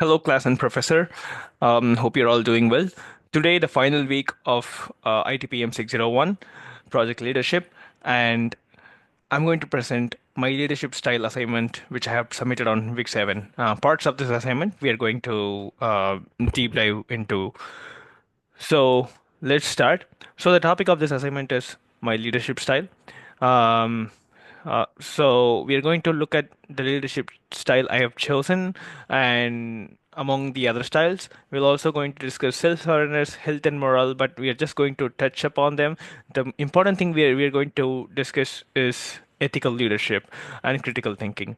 Hello, class and professor. Hope you're all doing well. Today, the final week of ITPM 601 project leadership, and I'm going to present my leadership style assignment, which I have submitted on week 7. Parts of this assignment we are going to deep dive into. So let's start. So the topic of this assignment is my leadership style. Um, so we are going to look at the leadership style I have chosen, and among the other styles, we're also going to discuss self-awareness, health, and morale. But we are just going to touch upon them. The important thing we are going to discuss is ethical leadership and critical thinking.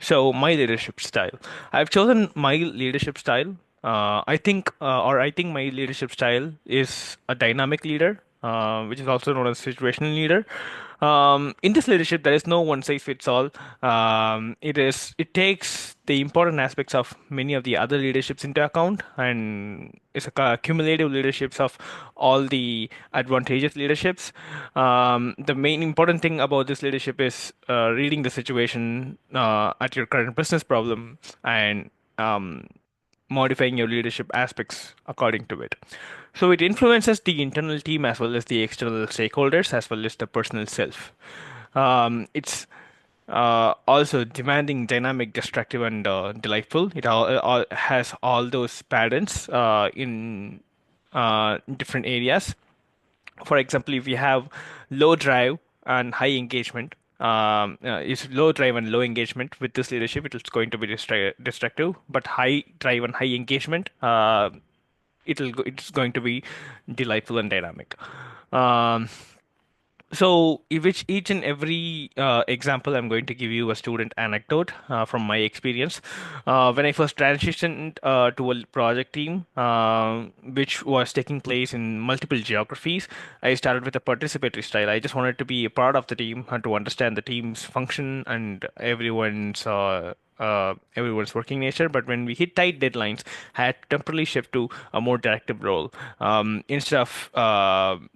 So my leadership style. I've chosen my leadership style. I think my leadership style is a dynamic leader, which is also known as situational leader. In this leadership, there is no one size fits all. It takes the important aspects of many of the other leaderships into account, and it's a cumulative leaderships of all the advantageous leaderships. The main important thing about this leadership is reading the situation at your current business problem and um, modifying your leadership aspects according to it. So it influences the internal team as well as the external stakeholders as well as the personal self. It's also demanding, dynamic, destructive, and delightful. It all has all those patterns in different areas. For example, if you have low drive and high engagement, is low drive and low engagement with this leadership, it's going to be destructive. But high drive and high engagement, it's going to be delightful and dynamic. Um, so, which each and every example, I'm going to give you a student anecdote from my experience. When I first transitioned to a project team, which was taking place in multiple geographies, I started with a participatory style. I just wanted to be a part of the team and to understand the team's function and everyone's working nature. But when we hit tight deadlines, I had to temporarily shift to a more directive role. Instead of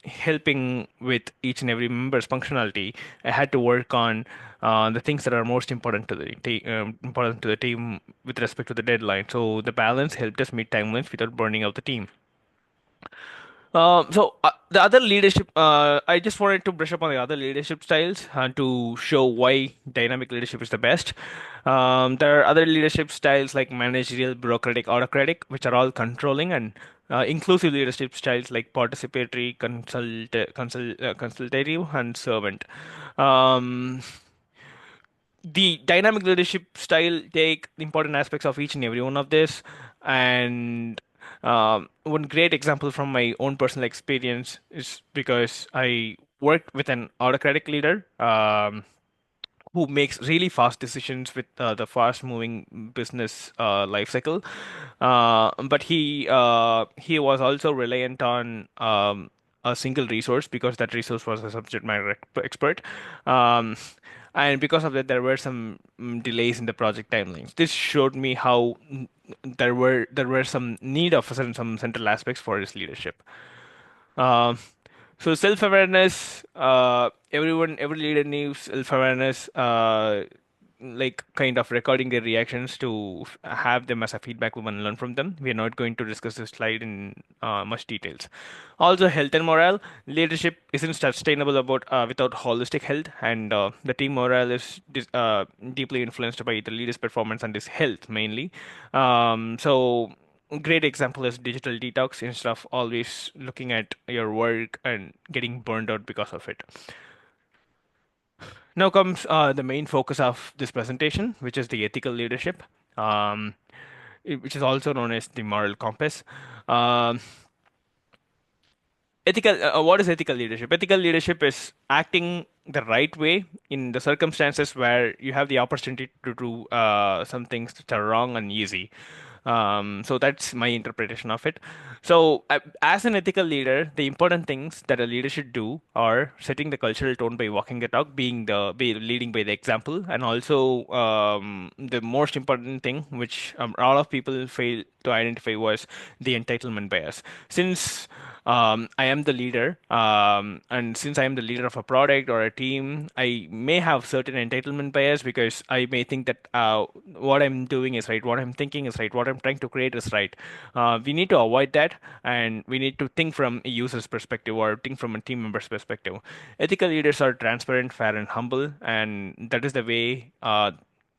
helping with each and every member's functionality, I had to work on the things that are most important to the team with respect to the deadline. So the balance helped us meet timelines without burning out the team. The other leadership, I just wanted to brush up on the other leadership styles and to show why dynamic leadership is the best. There are other leadership styles like managerial, bureaucratic, autocratic, which are all controlling, and inclusive leadership styles like participatory, consultative, and servant. Um, the dynamic leadership style take the important aspects of each and every one of this, and one great example from my own personal experience is because I worked with an autocratic leader who makes really fast decisions with the fast moving business life cycle. But he was also reliant on a single resource because that resource was a subject matter expert. Um, and because of that, there were some delays in the project timelines. This showed me how there were some need of some central aspects for his leadership. Um, so self-awareness, every leader needs self-awareness, like kind of recording their reactions to have them as a feedback loop and learn from them. We are not going to discuss this slide in much details. Also, health and morale. Leadership isn't sustainable without holistic health, and the team morale is deeply influenced by the leader's performance and his health mainly. So great example is digital detox instead of always looking at your work and getting burned out because of it. Now comes the main focus of this presentation, which is the ethical leadership, um, which is also known as the moral compass. Um, what is ethical leadership? Ethical leadership is acting the right way in the circumstances where you have the opportunity to do some things that are wrong and easy. So that's my interpretation of it. So, as an ethical leader, the important things that a leader should do are setting the cultural tone by walking the talk, leading by the example, and also the most important thing, which a lot of people fail to identify, was the entitlement bias. Since I am the leader, and since I am the leader of a product or a team, I may have certain entitlement bias because I may think that what I'm doing is right, what I'm thinking is right, what I'm trying to create is right. We need to avoid that, and we need to think from a user's perspective or think from a team member's perspective. Ethical leaders are transparent, fair, and humble, and that is the way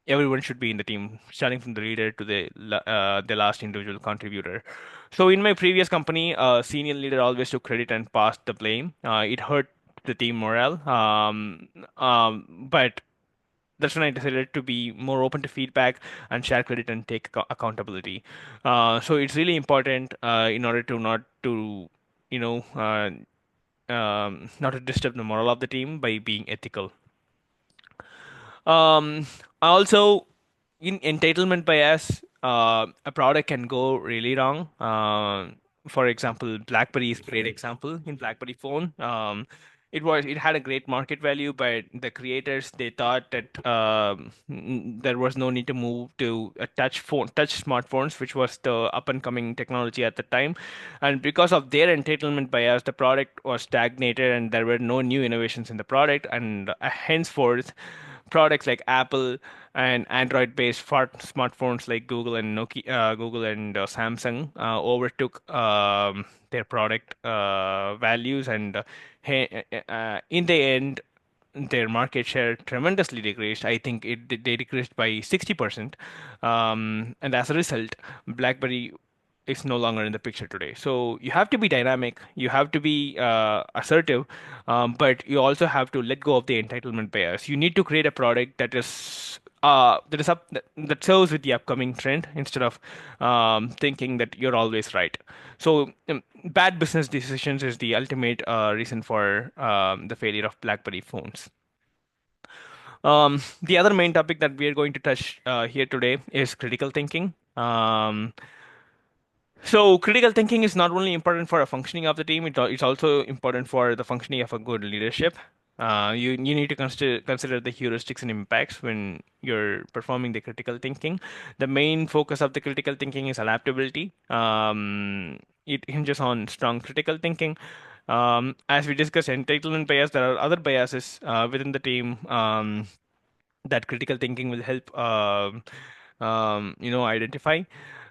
everyone should be in the team, starting from the leader to the last individual contributor. So in my previous company, a senior leader always took credit and passed the blame. It hurt the team morale, but that's when I decided to be more open to feedback and share credit and take accountability. So it's really important in order to not to you know not to disturb the morale of the team by being ethical. Also, in entitlement bias, a product can go really wrong. For example, BlackBerry is a great example. In BlackBerry phone, it had a great market value, but the creators they thought that there was no need to move to a touch smartphones, which was the up and coming technology at the time, and because of their entitlement bias, the product was stagnated, and there were no new innovations in the product, and henceforth products like Apple and Android-based smartphones like Google and Google and Samsung overtook their product values, and in the end, their market share tremendously decreased. I think they decreased by 60%, and as a result, BlackBerry is no longer in the picture today. So you have to be dynamic, you have to be assertive, but you also have to let go of the entitlement bias. You need to create a product that serves with the upcoming trend instead of thinking that you're always right. So bad business decisions is the ultimate reason for the failure of BlackBerry phones. The other main topic that we are going to touch here today is critical thinking. So critical thinking is not only important for a functioning of the team, it's also important for the functioning of a good leadership. You need to consider the heuristics and impacts when you're performing the critical thinking. The main focus of the critical thinking is adaptability. It hinges on strong critical thinking. As we discussed entitlement bias, there are other biases within the team that critical thinking will help identify,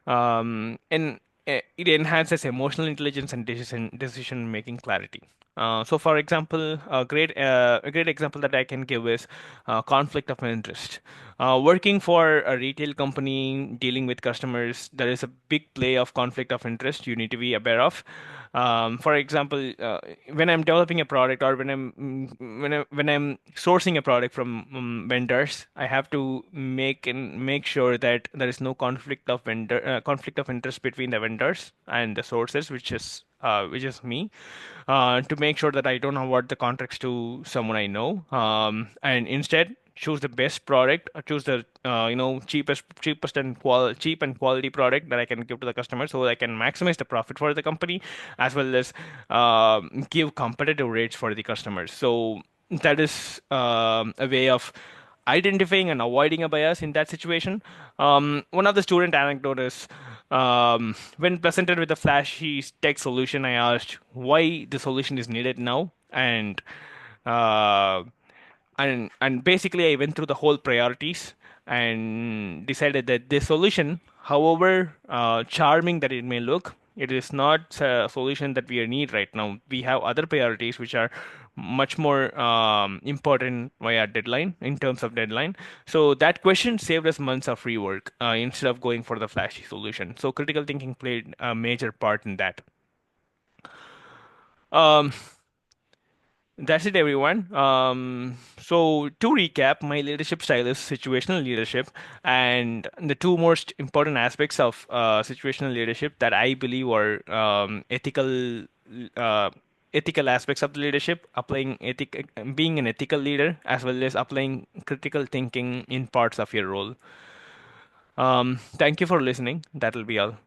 and it enhances emotional intelligence and decision making clarity. So for example, a great example that I can give is conflict of interest. Working for a retail company, dealing with customers, there is a big play of conflict of interest you need to be aware of. For example, when I'm developing a product, or when I'm sourcing a product from vendors, I have to make sure that there is no conflict of interest between the vendors and the sources, which is me, to make sure that I don't award the contracts to someone I know, and instead choose the best product, or choose the cheap and quality product that I can give to the customer, so I can maximize the profit for the company, as well as give competitive rates for the customers. So that is a way of identifying and avoiding a bias in that situation. One of the student anecdote is, when presented with a flashy tech solution, I asked why the solution is needed now, uh, and basically I went through the whole priorities and decided that this solution, however charming that it may look, it is not a solution that we need right now. We have other priorities which are much more important via deadline, in terms of deadline. So that question saved us months of rework instead of going for the flashy solution. So critical thinking played a major part in that. Um, That's it, everyone. So to recap, my leadership style is situational leadership, and the two most important aspects of situational leadership that I believe are uh, ethical aspects of the leadership, being an ethical leader, as well as applying critical thinking in parts of your role. Thank you for listening. That'll be all.